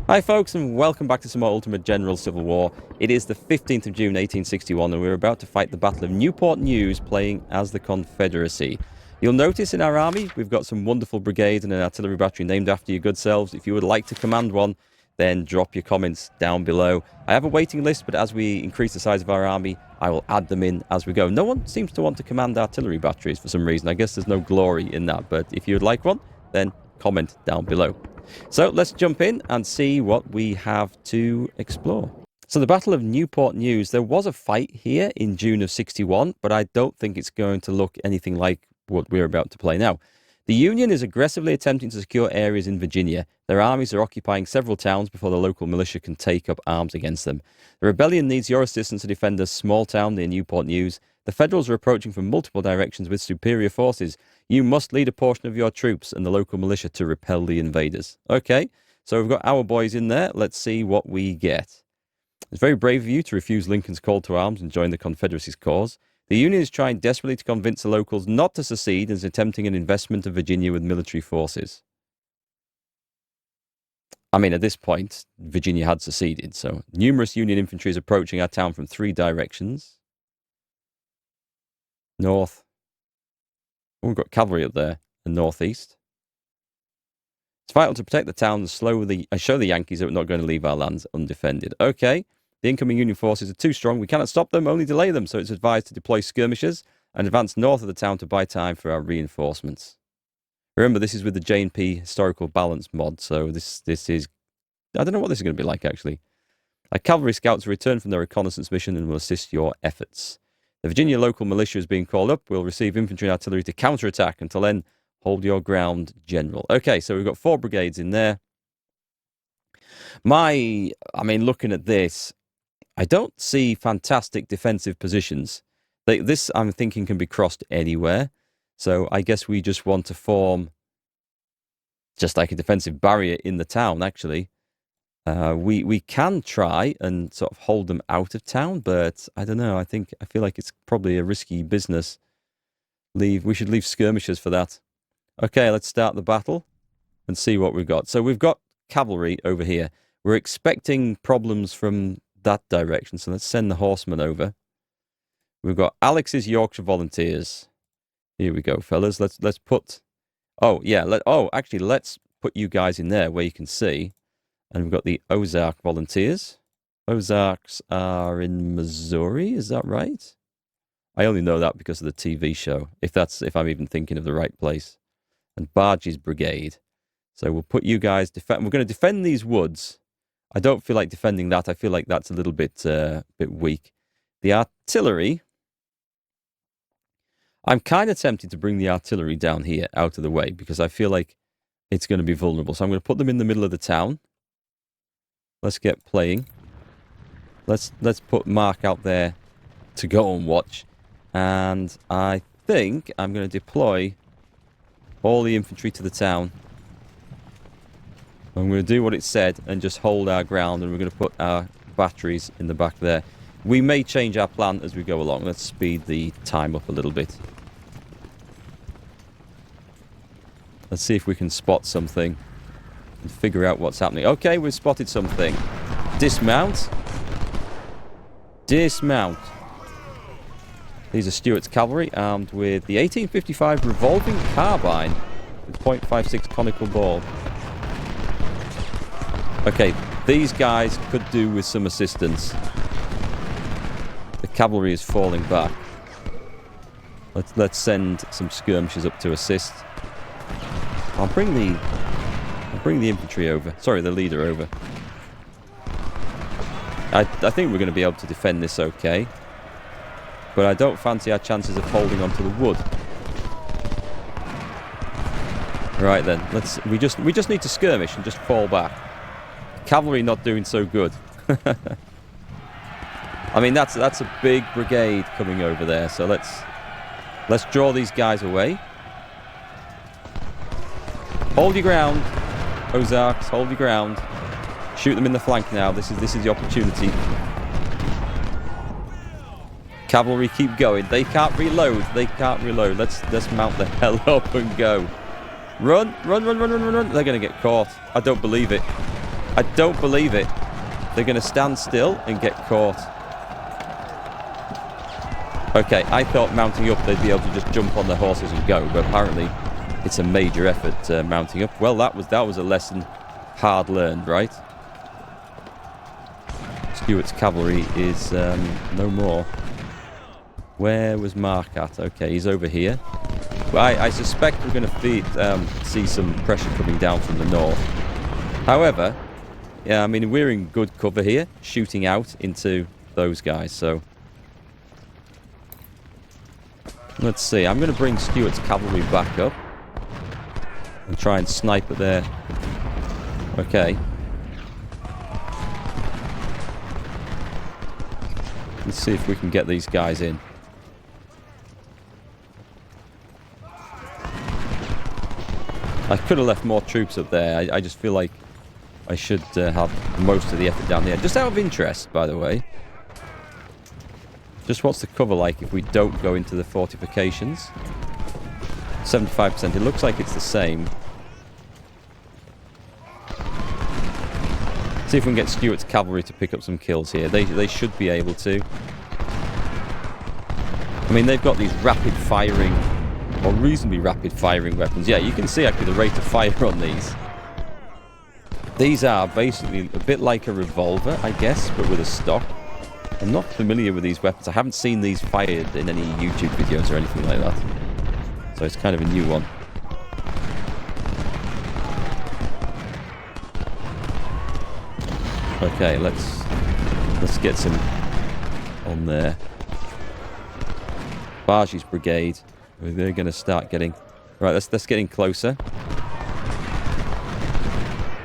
Hi folks, and welcome back to some more Ultimate General Civil War. It is the 15th of June 1861 and we're about to fight the Battle of Newport News, playing as the Confederacy. You'll notice in our army we've got some wonderful brigades and an artillery battery named after your good selves. If you would like to command one, then drop your comments down below. I have a waiting list, but as we increase the size of our army, I will add them in as we go. No one seems to want to command artillery batteries for some reason. I guess there's no glory in that, but if you would like one, then comment down below. So let's jump in and see what we have to explore. So the Battle of Newport News, there was a fight here in June of 61, but I don't think it's going to look anything like what we're about to play now. The Union is aggressively attempting to secure areas in Virginia. Their armies are occupying several towns before the local militia can take up arms against them. The rebellion needs your assistance to defend a small town near Newport News. The Federals are approaching from multiple directions with superior forces. You must lead a portion of your troops and the local militia to repel the invaders. Okay, so we've got our boys in there. Let's see what we get. It's very brave of you to refuse Lincoln's call to arms and join the Confederacy's cause. The Union is trying desperately to convince the locals not to secede and is attempting an investment of Virginia with military forces. I mean, at this point, Virginia had seceded, so numerous Union infantry is approaching our town from 3 directions. North. Oh, we've got cavalry up there, and northeast. It's vital to protect the town and show the Yankees that we're not going to leave our lands undefended. Okay. The incoming Union forces are too strong. We cannot stop them, only delay them, so it's advised to deploy skirmishers and advance north of the town to buy time for our reinforcements. Remember, this is with the J&P Historical Balance mod, so this is... I don't know what this is going to be like, actually. Our cavalry scouts return from their reconnaissance mission and will assist your efforts. The Virginia local militia is being called up. We'll receive infantry and artillery to counterattack. Until then, hold your ground, General. Okay, so we've got 4 brigades in there. Looking at this, I don't see fantastic defensive positions. This, I'm thinking, can be crossed anywhere. So I guess we just want to form just like a defensive barrier in the town, actually. We can try and sort of hold them out of town, but I don't know. I feel like it's probably a risky business. We should leave skirmishers for that. Okay, let's start the battle and see what we've got. So we've got cavalry over here. We're expecting problems from that direction, so let's send the horsemen over. We've got Alex's Yorkshire Volunteers. Here we go, fellas. Let's put... Oh, yeah. Let's put you guys in there where you can see. And we've got the Ozark Volunteers. Ozarks are in Missouri, is that right? I only know that because of the TV show, if I'm even thinking of the right place. And Barge's Brigade. So we'll put you guys... We're going to defend these woods. I don't feel like defending that. I feel like that's a little bit weak. The artillery... I'm kind of tempted to bring the artillery down here out of the way because I feel like it's going to be vulnerable. So I'm going to put them in the middle of the town. Let's get playing. Let's put Mark out there to go and watch. And I think I'm going to deploy all the infantry to the town. I'm going to do what it said and just hold our ground, and we're going to put our batteries in the back there. We may change our plan as we go along. Let's speed the time up a little bit. Let's see if we can spot something and figure out what's happening. Okay, we've spotted something. Dismount. Dismount. These are Stuart's cavalry armed with the 1855 revolving carbine with .56 conical ball. Okay, these guys could do with some assistance. The cavalry is falling back. Let's send some skirmishers up to assist. I'll bring the infantry over. Sorry, the leader over. I think we're going to be able to defend this okay. But I don't fancy our chances of holding onto the wood. Right then, we just need to skirmish and just fall back. Cavalry not doing so good. I mean, that's a big brigade coming over there. So let's draw these guys away. Hold your ground, Ozarks. Hold your ground. Shoot them in the flank now. This is the opportunity. Cavalry, keep going. They can't reload. They can't reload. Let's mount the hell up and go. Run, run, run, run, run, run, run. They're going to get caught. I don't believe it. I don't believe it. They're going to stand still and get caught. Okay, I thought mounting up they'd be able to just jump on their horses and go, but apparently it's a major effort mounting up. Well, that was a lesson hard learned, right? Stuart's cavalry is no more. Where was Mark at? Okay, he's over here. Well, I suspect we're going to see some pressure coming down from the north. However, yeah, I mean, we're in good cover here, shooting out into those guys, so... Let's see, I'm going to bring Stuart's cavalry back up and try and snipe at there. Okay. Let's see if we can get these guys in. I could have left more troops up there. I just feel like I should have most of the effort down there. Just out of interest, by the way. Just what's the cover like if we don't go into the fortifications? 75%. It looks like it's the same. See if we can get Stuart's cavalry to pick up some kills here. They should be able to. I mean, they've got these rapid firing, or reasonably rapid firing weapons. Yeah, you can see actually the rate of fire on these. These are basically a bit like a revolver, I guess, but with a stock. I'm not familiar with these weapons. I haven't seen these fired in any YouTube videos or anything like that. So it's kind of a new one. Okay, let's get some on there. Bargie's brigade. They're going to start getting... Right, let's get in closer.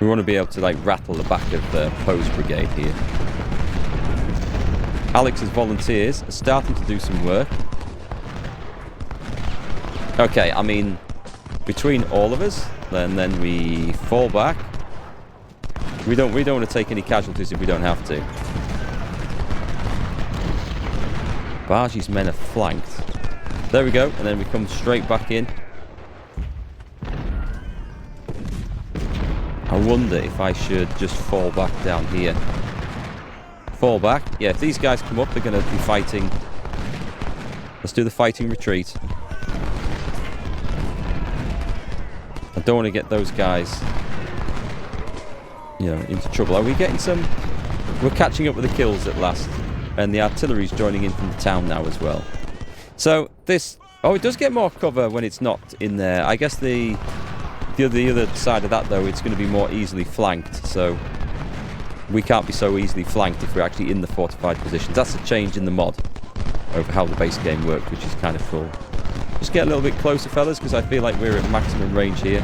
We want to be able to, like, rattle the back of the Poe's brigade here. Alex's volunteers are starting to do some work. Okay, I mean, between all of us, and then we fall back. We don't want to take any casualties if we don't have to. Bargie's men are flanked. There we go, and then we come straight back in. I wonder if I should just fall back down here. Fall back. Yeah, if these guys come up, they're going to be fighting. Let's do the fighting retreat. I don't want to get those guys, you know, into trouble. Are we getting some... We're catching up with the kills at last. And the artillery's joining in from the town now as well. So this... Oh, it does get more cover when it's not in there. I guess the other side of that, though, it's going to be more easily flanked. So we can't be so easily flanked if we're actually in the fortified positions. That's a change in the mod over how the base game works, which is kind of cool. Just get a little bit closer, fellas, because I feel like we're at maximum range here.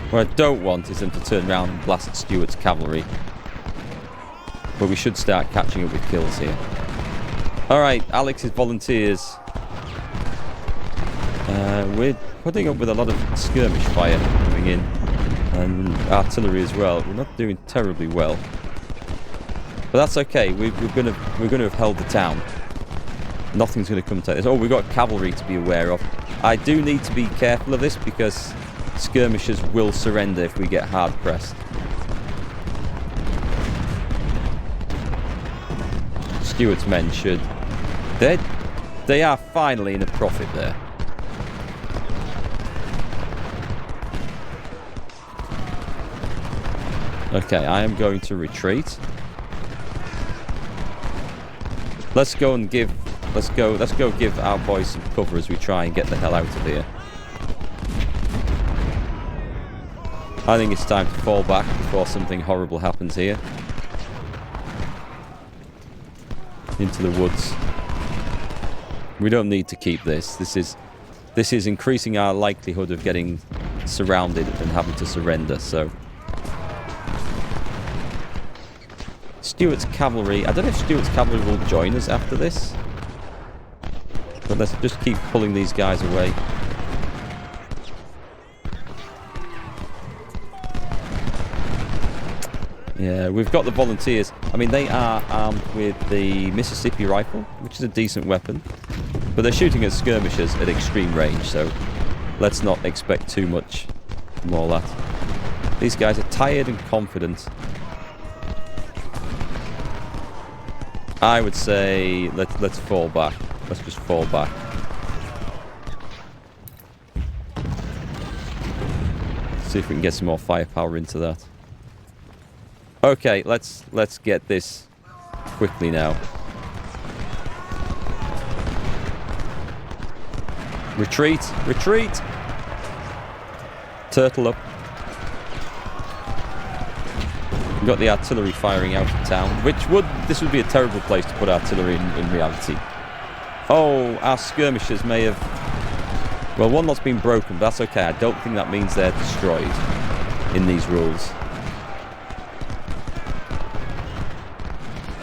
What I don't want is them to turn around and blast Stuart's cavalry. But we should start catching up with kills here. Alright, Alex's volunteers. We're putting up with a lot of skirmish fire coming in. And artillery as well. We're not doing terribly well. But that's okay. We're going to have held the town. Nothing's going to come to this. Oh, we've got cavalry to be aware of. I do need to be careful of this because skirmishers will surrender if we get hard pressed. Stuart's men should. They are finally in a profit there. Okay, I am going to retreat. Let's go give our boys some cover as we try and get the hell out of here. I think it's time to fall back before something horrible happens here. Into the woods. We don't need to keep this. This is increasing our likelihood of getting surrounded and having to surrender, so. Stuart's cavalry. I don't know if Stuart's cavalry will join us after this. But let's just keep pulling these guys away. Yeah, we've got the volunteers. I mean, they are armed with the Mississippi rifle, which is a decent weapon. But they're shooting at skirmishers at extreme range, so let's not expect too much from all that. These guys are tired and confident. I would say let's fall back. Let's just fall back. See if we can get some more firepower into that. Okay, let's get this quickly now. Retreat! Retreat! Turtle up. We've got the artillery firing out of town, this would be a terrible place to put artillery in reality. Oh, our skirmishers may have... Well, one lot's been broken, but that's okay. I don't think that means they're destroyed in these rules.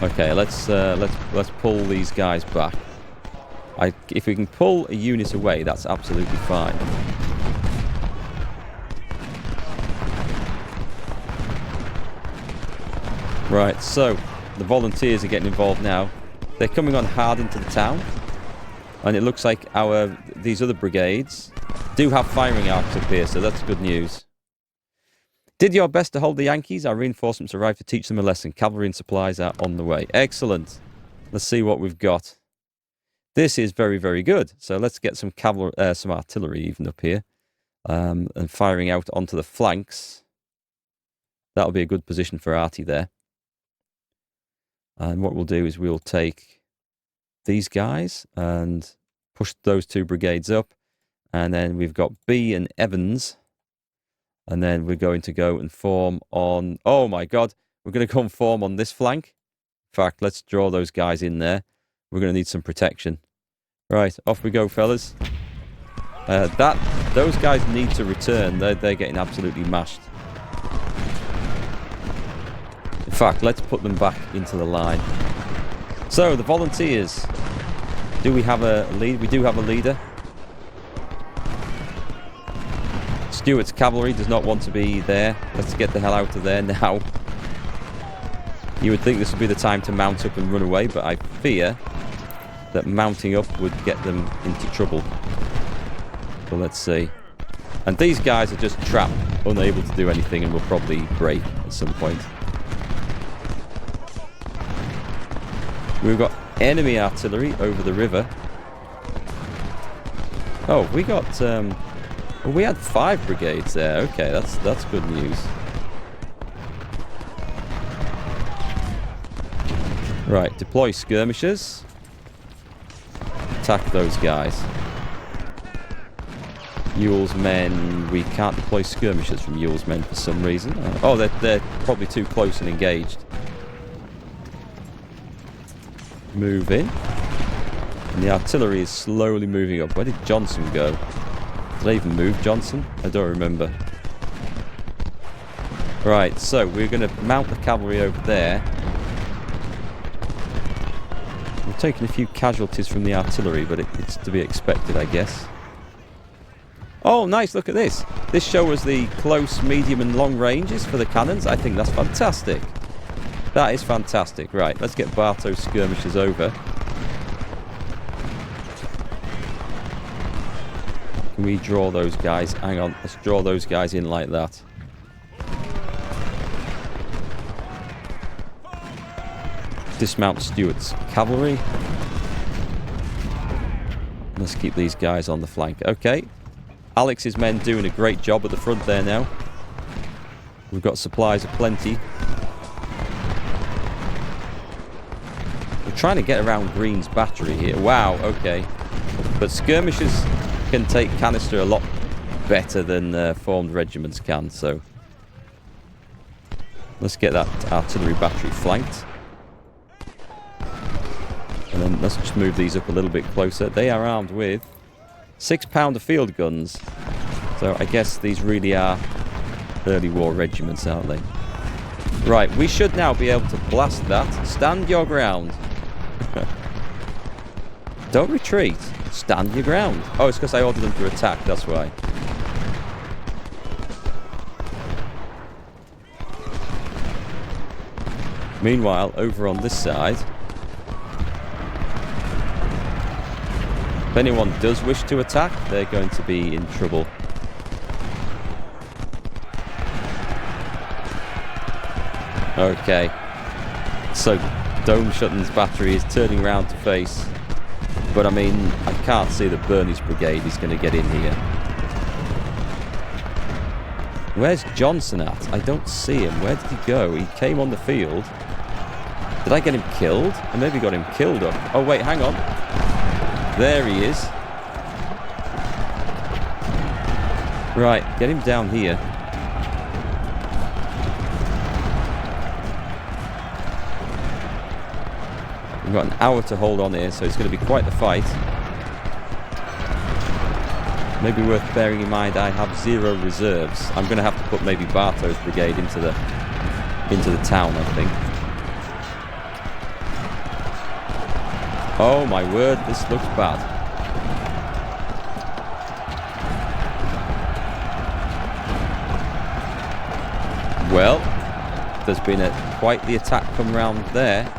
Okay, let's pull these guys back. If we can pull a unit away, that's absolutely fine. Right, so the volunteers are getting involved now. They're coming on hard into the town, and it looks like these other brigades do have firing arcs up here, so that's good news. Did your best to hold the Yankees. Our reinforcements arrived to teach them a lesson. Cavalry and supplies are on the way. Excellent. Let's see what we've got. This is very, very good. So let's get some some artillery even up here, and firing out onto the flanks. That'll be a good position for Artie there. And what we'll do is we'll take these guys and push those two brigades up. And then we've got B and Evans. And then we're going to go and form on... Oh my God. We're going to go and form on this flank. In fact, let's draw those guys in there. We're going to need some protection. Right, off we go, fellas. Those guys need to return. They're getting absolutely mashed. In fact, let's put them back into the line. So, the volunteers. Do we have a lead? We do have a leader. Stuart's cavalry does not want to be there. Let's get the hell out of there now. You would think this would be the time to mount up and run away, but I fear that mounting up would get them into trouble. So let's see. And these guys are just trapped, unable to do anything, and will probably break at some point. We've got enemy artillery over the river. Oh, we got... well, we had 5 brigades there. Okay, that's good news. Right, deploy skirmishers. Attack those guys. Ewell's men... We can't deploy skirmishers from Ewell's men for some reason. Oh, they're probably too close and engaged. Move in. And the artillery is slowly moving up. Where did Johnson go? Did I even move Johnson? I don't remember. Right, so we're going to mount the cavalry over there. We've taken a few casualties from the artillery, but it's to be expected, I guess. Oh, nice, look at this. This shows us the close, medium and long ranges for the cannons. I think that's fantastic. That is fantastic. Right, let's get Bartow's skirmishers over. Can we draw those guys? Hang on, let's draw those guys in like that. Dismount Stuart's cavalry. Let's keep these guys on the flank. Okay. Alex's men doing a great job at the front there now. We've got supplies aplenty. We're trying to get around Green's battery here. Wow, okay. But skirmishers can take canister a lot better than formed regiments can, so let's get that artillery battery flanked. And then let's just move these up a little bit closer. They are armed with 6-pounder field guns. So I guess these really are early war regiments, aren't they? Right, we should now be able to blast that. Stand your ground. Don't retreat. Stand your ground. Oh, it's because I ordered them to attack, that's why. Meanwhile, over on this side, If anyone does wish to attack, they're going to be in trouble. Okay. So, Dome Shutton's battery is turning around to face. But, I mean, I can't see that Birney's brigade is going to get in here. Where's Johnson at? I don't see him. Where did he go? He came on the field. Did I get him killed? I maybe got him killed up. Oh, wait, hang on. There he is. Right, get him down here. We've got an hour to hold on here, so it's going to be quite the fight. Maybe worth bearing in mind I have 0 reserves. I'm going to have to put maybe Bartow's brigade into the town, I think. Oh my word, this looks bad. Well, there's been quite the attack come round there.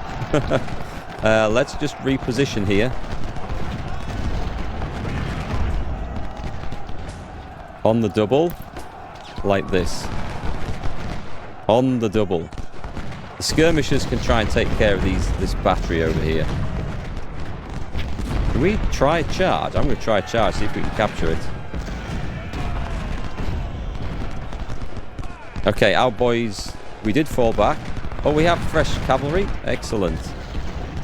Let's just reposition here. On the double, like this. On the double. The skirmishers can try and take care of this battery over here. Can we try a charge? I'm going to try a charge, see if we can capture it. Okay, our boys, we did fall back. Oh, we have fresh cavalry. Excellent.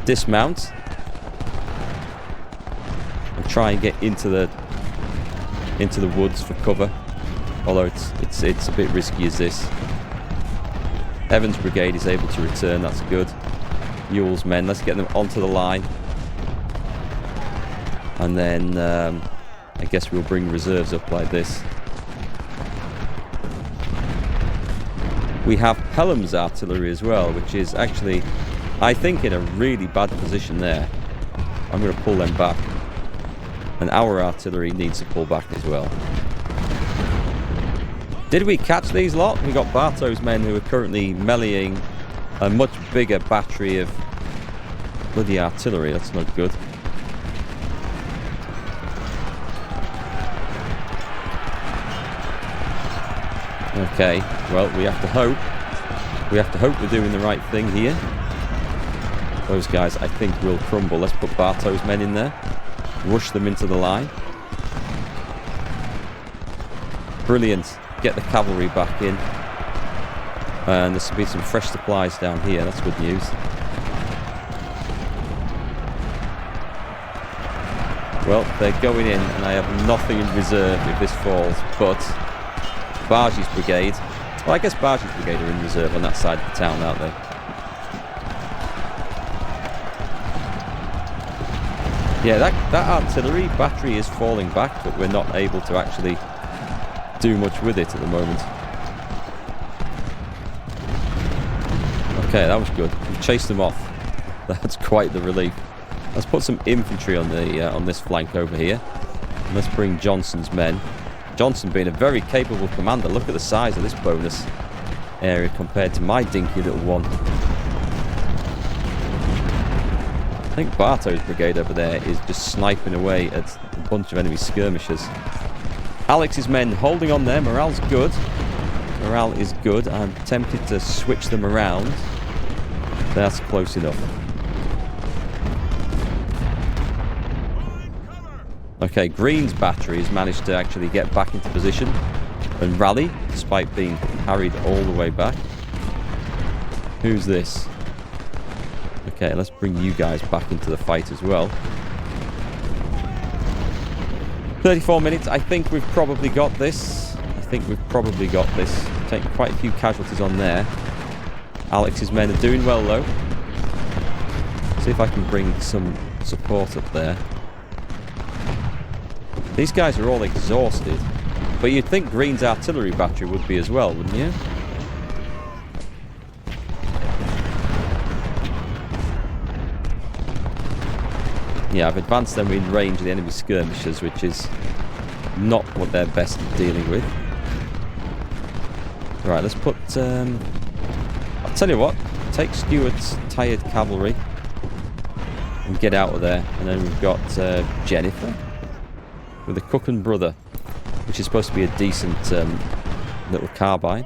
Dismount. And try and get into the woods for cover. Although it's a bit risky as this. Evans' brigade is able to return. That's good. Ewell's men. Let's get them onto the line. And then I guess we'll bring reserves up like this. We have Pelham's artillery as well, which is actually, I think, in a really bad position there. I'm going to pull them back. And our artillery needs to pull back as well. Did we catch these lot? We got Bartow's men who are currently meleeing a much bigger battery of bloody artillery. That's not good. Okay, well, we have to hope. We have to hope we're doing the right thing here. Those guys, I think, will crumble. Let's put Bartow's men in there. Rush them into the line. Brilliant. Get the cavalry back in. And there should be some fresh supplies down here. That's good news. Well, they're going in, and I have nothing in reserve if this falls, but Bargey's brigade. Well, I guess Bargey's brigade are in reserve on that side of the town, aren't they? Yeah, that artillery battery is falling back, but we're not able to actually do much with it at the moment. Okay, that was good. We've chased them off. That's quite the relief. Let's put some infantry on this flank over here. And let's bring Johnson's men. Johnson being a very capable commander. Look at the size of this bonus area compared to my dinky little one. I think Bartow's brigade over there is just sniping away at a bunch of enemy skirmishers. Alex's men holding on there. Morale's good. Morale is good. I'm tempted to switch them around. That's close enough. Okay, Green's battery has managed to actually get back into position and rally, despite being carried all the way back. Who's this? Okay, let's bring you guys back into the fight as well. 34 minutes. I think we've probably got this. Taking quite a few casualties on there. Alex's men are doing well, though. See if I can bring some support up there. These guys are all exhausted. But you'd think Green's artillery battery would be as well, wouldn't you? Yeah, I've advanced them in range of the enemy skirmishers, which is not what they're best at dealing with. Right, let's put... I'll tell you what. Take Stuart's tired cavalry and get out of there. And then we've got Jennifer. with a Cook and Brother, which is supposed to be a decent little carbine.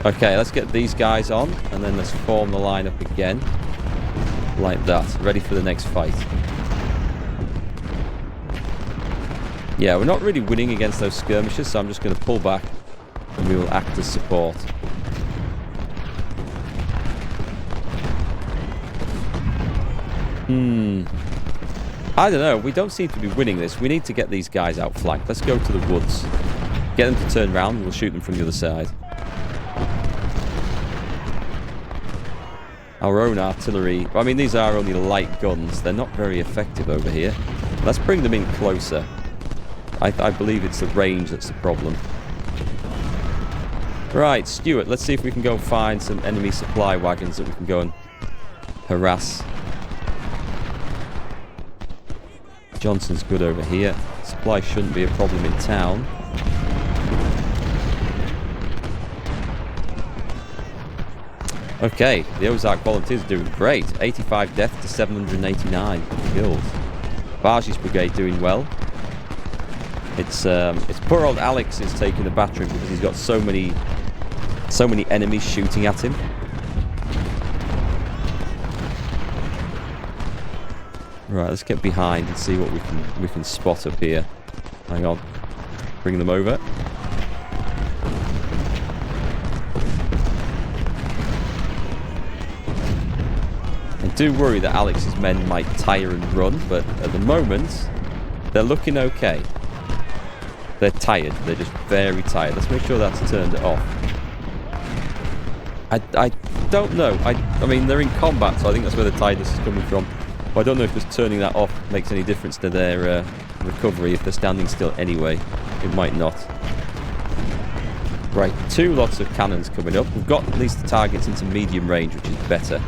Okay, let's get these guys on, and then let's form the line up again. Like that. Ready for the next fight. Yeah, we're not really winning against those skirmishers, so I'm just going to pull back, and we will act as support. I don't know. We don't seem to be winning this. We need to get these guys outflanked. Let's go to the woods. Get them to turn around, and we'll shoot them from the other side. Our own artillery. I mean, these are only light guns. They're not very effective over here. Let's bring them in closer. I believe it's the range that's the problem. Right, Stuart, let's see if we can go find some enemy supply wagons that we can go and harass. Johnson's good over here. Supply shouldn't be a problem in town. Okay, the Ozark Volunteers are doing great. 85 deaths to 789 killed. Bargey's brigade doing well. It's poor old Alex is taking the battering because he's got so many enemies shooting at him. Right, let's get behind and see what we can spot up here. Hang on, bring them over. I do worry that Alex's men might tire and run, but at the moment they're looking okay. They're tired. They're just very tired. Let's make sure that's turned off. I don't know. I mean, they're in combat, so I think that's where the tiredness is coming from. But I don't know if just turning that off makes any difference to their recovery. If they're standing still anyway, it might not. Right, 2 lots of cannons coming up. We've got at least the targets into medium range, which is better.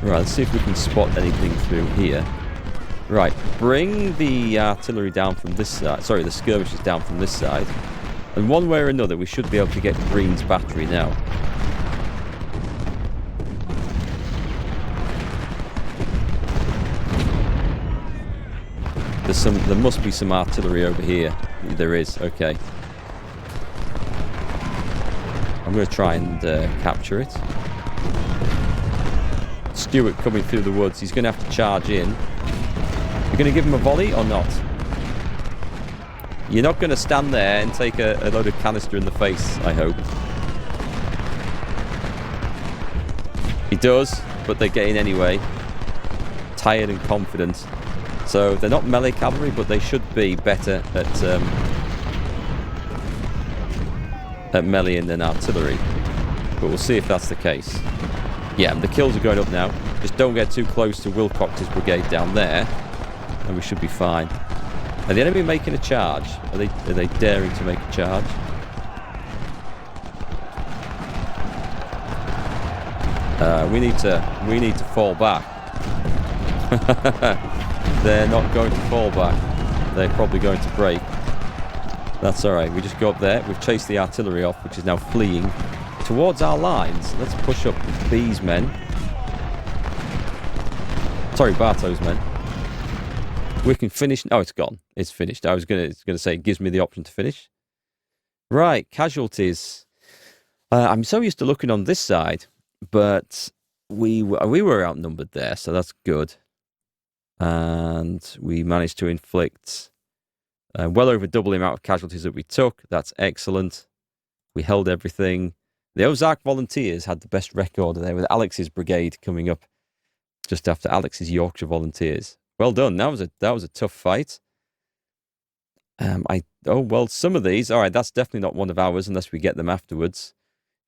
Right, let's see if we can spot anything through here. Right, bring the artillery down from this side. Sorry, the skirmishers down from this side. And one way or another, we should be able to get Green's battery now. There must be some artillery over here. There is, okay. I'm going to try and capture it. Stuart coming through the woods. He's going to have to charge in. You're going to give him a volley or not? You're not going to stand there and take a load of canister in the face, I hope. He does, but they get in anyway. Tired and confident. So they're not melee cavalry, but they should be better at meleeing than artillery. But we'll see if that's the case. Yeah, the kills are going up now. Just don't get too close to Wilcox's brigade down there, and we should be fine. Are the enemy making a charge? Are they daring to make a charge? We need to fall back. They're not going to fall back. They're probably going to break. That's alright. We just go up there. We've chased the artillery off, which is now fleeing towards our lines. Let's push up these men. Sorry, Bartow's men. We can finish. Oh, it's gone. It's finished. I was gonna say it gives me the option to finish. Right, casualties. I'm so used to looking on this side, but we were outnumbered there, so that's good. And we managed to inflict well over double the amount of casualties that we took. That's excellent. We held everything. The Ozark Volunteers had the best record there, with Alex's brigade coming up just after Alex's Yorkshire Volunteers. Well done. That was a tough fight. Oh well, some of these. All right, that's definitely not one of ours unless we get them afterwards.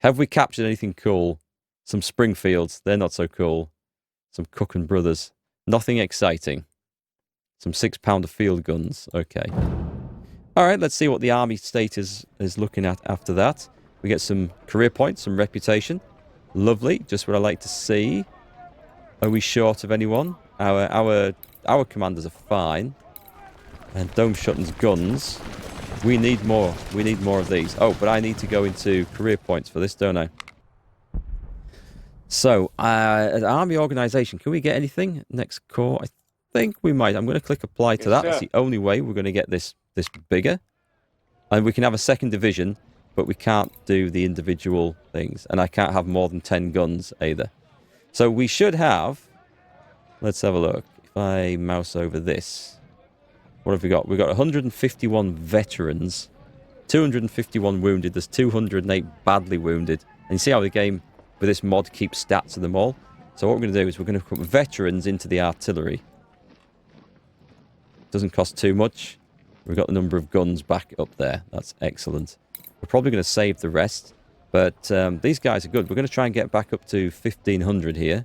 Have we captured anything cool? Some Springfields. They're not so cool. Some Cook and Brothers. Nothing exciting. Some 6-pounder field guns. Okay. All right, let's see what the army state is looking at after that. We get some career points, some reputation. Lovely. Just what I like to see. Are we short of anyone? Our commanders are fine. And Dome Shutton's guns. We need more. We need more of these. Oh, but I need to go into career points for this, don't I? So, as army organization, can we get anything? Next corps? I think we might. I'm going to click apply to that. That's the only way we're going to get this bigger. And we can have a second division, but we can't do the individual things. And I can't have more than 10 guns either. So we should have... Let's have a look. If I mouse over this... What have we got? We've got 151 veterans, 251 wounded. There's 208 badly wounded. And you see how the game with this mod keeps stats of them all? So what we're going to do is we're going to put veterans into the artillery. Doesn't cost too much. We've got the number of guns back up there. That's excellent. We're probably going to save the rest. But these guys are good. We're going to try and get back up to 1,500 here,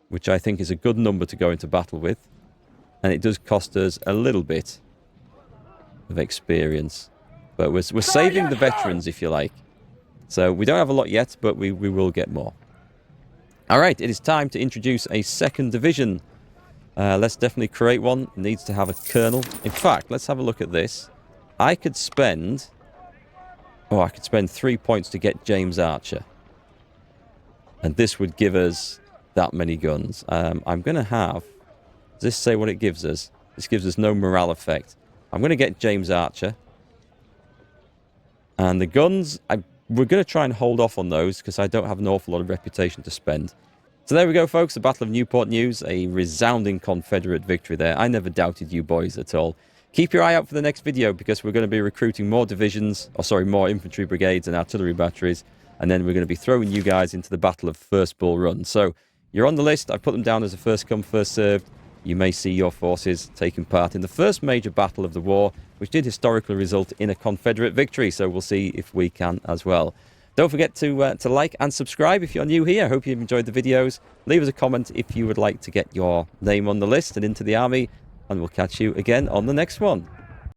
which I think is a good number to go into battle with. And it does cost us a little bit of experience. But we're saving the veterans, if you like. So we don't have a lot yet, but we will get more. All right, it is time to introduce a second division. Let's definitely create one. It needs to have a colonel. In fact, let's have a look at this. I could spend 3 points to get James Archer. And this would give us that many guns. I'm going to have... Does this say what it gives us? This gives us no morale effect. I'm going to get James Archer. And the guns, we're going to try and hold off on those because I don't have an awful lot of reputation to spend. So there we go, folks. The Battle of Newport News. A resounding Confederate victory there. I never doubted you boys at all. Keep your eye out for the next video because we're going to be recruiting more divisions, more infantry brigades and artillery batteries. And then we're going to be throwing you guys into the Battle of First Bull Run. So you're on the list. I've put them down as a first come, first served. You may see your forces taking part in the first major battle of the war, which did historically result in a Confederate victory. So we'll see if we can as well. Don't forget to like and subscribe if you're new here. I hope you've enjoyed the videos. Leave us a comment if you would like to get your name on the list and into the army. And we'll catch you again on the next one.